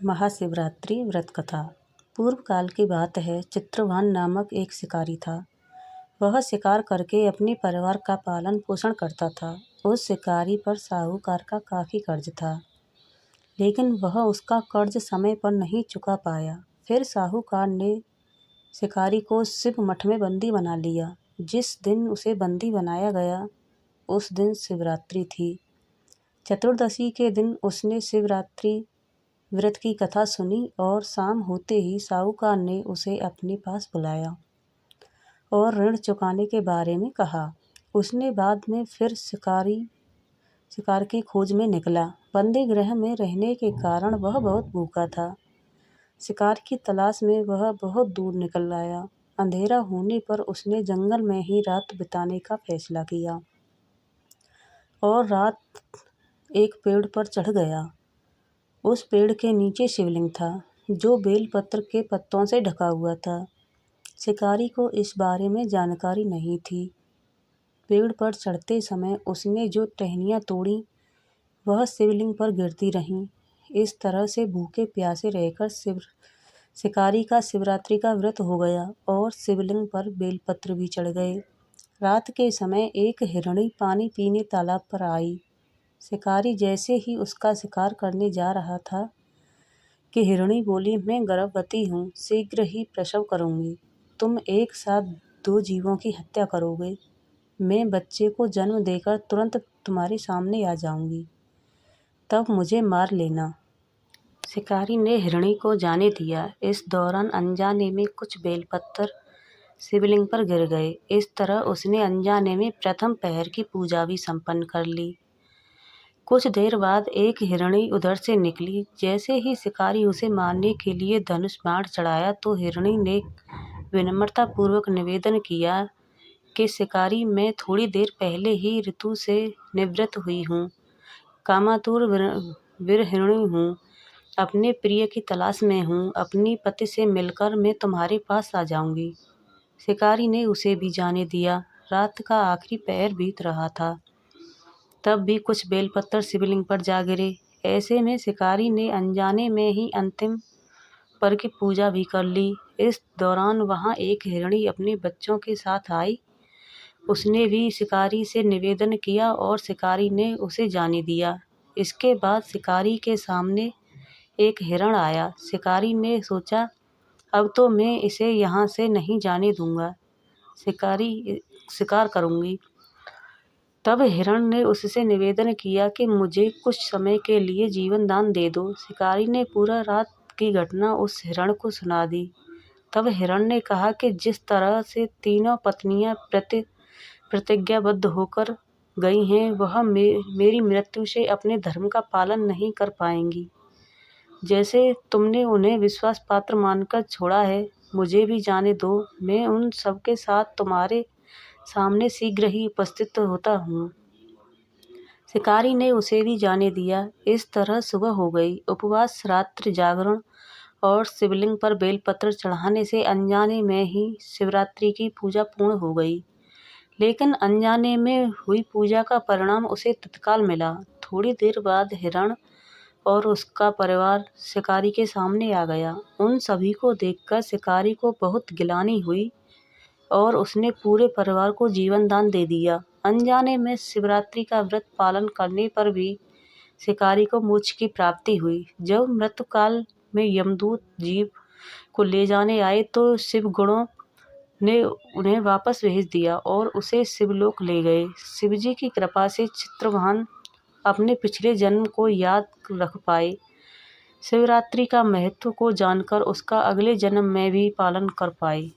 महाशिवरात्रि व्रत कथा। पूर्व काल की बात है। चित्रभान नामक एक शिकारी था। वह शिकार करके अपने परिवार का पालन पोषण करता था। उस शिकारी पर साहूकार का काफ़ी कर्ज था, लेकिन वह उसका कर्ज समय पर नहीं चुका पाया। फिर साहूकार ने शिकारी को शिव मठ में बंदी बना लिया। जिस दिन उसे बंदी बनाया गया उस दिन शिवरात्रि थी। चतुर्दशी के दिन उसने शिवरात्रि व्रत की कथा सुनी और शाम होते ही साहूकार ने उसे अपने पास बुलाया और ऋण चुकाने के बारे में कहा। उसने बाद में फिर शिकार की खोज में निकला। बंदी गृह में रहने के कारण वह बहुत भूखा था। शिकार की तलाश में वह बहुत दूर निकल आया। अंधेरा होने पर उसने जंगल में ही रात बिताने का फैसला किया और रात एक पेड़ पर चढ़ गया। उस पेड़ के नीचे शिवलिंग था, जो बेलपत्र के पत्तों से ढका हुआ था। शिकारी को इस बारे में जानकारी नहीं थी। पेड़ पर चढ़ते समय उसने जो टहनियाँ तोड़ी वह शिवलिंग पर गिरती रहीं। इस तरह से भूखे प्यासे रहकर शिकारी का शिवरात्रि का व्रत हो गया और शिवलिंग पर बेलपत्र भी चढ़ गए। रात के समय एक हिरणी पानी पीने तालाब पर आई। शिकारी जैसे ही उसका शिकार करने जा रहा था कि हिरणी बोली, मैं गर्भवती हूँ, शीघ्र ही प्रसव करूँगी। तुम एक साथ 2 जीवों की हत्या करोगे। मैं बच्चे को जन्म देकर तुरंत तुम्हारे सामने आ जाऊँगी, तब मुझे मार लेना। शिकारी ने हिरणी को जाने दिया। इस दौरान अनजाने में कुछ बेलपत्तर शिवलिंग पर गिर गए। इस तरह उसने अनजाने में प्रथम पहर की पूजा भी संपन्न कर ली। कुछ देर बाद एक हिरणी उधर से निकली। जैसे ही शिकारी उसे मारने के लिए धनुष बाण चढ़ाया तो हिरणी ने विनम्रतापूर्वक निवेदन किया कि शिकारी, मैं थोड़ी देर पहले ही ऋतु से निवृत्त हुई हूँ, कामातुर वीर हिरणी हूँ, अपने प्रिय की तलाश में हूँ। अपनी पति से मिलकर मैं तुम्हारे पास आ जाऊँगी। शिकारी ने उसे भी जाने दिया। रात का आखिरी पहर बीत रहा था, तब भी कुछ बेलपत्तर शिवलिंग पर जा गिरे। ऐसे में शिकारी ने अनजाने में ही अंतिम पर की पूजा भी कर ली। इस दौरान वहाँ एक हिरणी अपने बच्चों के साथ आई। उसने भी शिकारी से निवेदन किया और शिकारी ने उसे जाने दिया। इसके बाद शिकारी के सामने एक हिरण आया। शिकारी ने सोचा, अब तो मैं इसे यहाँ से नहीं जाने दूंगा, शिकार करूँगी। तब हिरण ने उससे निवेदन किया कि मुझे कुछ समय के लिए जीवन दान दे दो। शिकारी ने पूरा रात की घटना उस हिरण को सुना दी। तब हिरण ने कहा कि जिस तरह से तीनों पत्नियां प्रतिज्ञाबद्ध होकर गई हैं, वह मेरी मृत्यु से अपने धर्म का पालन नहीं कर पाएंगी। जैसे तुमने उन्हें विश्वास पात्र मानकर छोड़ा है, मुझे भी जाने दो। मैं उन सबके साथ तुम्हारे सामने शीघ्र ही उपस्थित होता हूँ। शिकारी ने उसे भी जाने दिया। इस तरह सुबह हो गई। उपवास, रात्रि जागरण और शिवलिंग पर बेलपत्र चढ़ाने से अनजाने में ही शिवरात्रि की पूजा पूर्ण हो गई। लेकिन अनजाने में हुई पूजा का परिणाम उसे तत्काल मिला। थोड़ी देर बाद हिरण और उसका परिवार शिकारी के सामने आ गया। उन सभी को देखकर शिकारी को बहुत गिलानी हुई और उसने पूरे परिवार को जीवन दान दे दिया। अनजाने में शिवरात्रि का व्रत पालन करने पर भी शिकारी को मोक्ष की प्राप्ति हुई। जब मृत्युकाल में यमदूत जीव को ले जाने आए तो शिव गुणों ने उन्हें वापस भेज दिया और उसे शिवलोक ले गए। शिवजी की कृपा से चित्रभान अपने पिछले जन्म को याद रख पाए। शिवरात्रि का महत्व को जानकर उसका अगले जन्म में भी पालन कर पाए।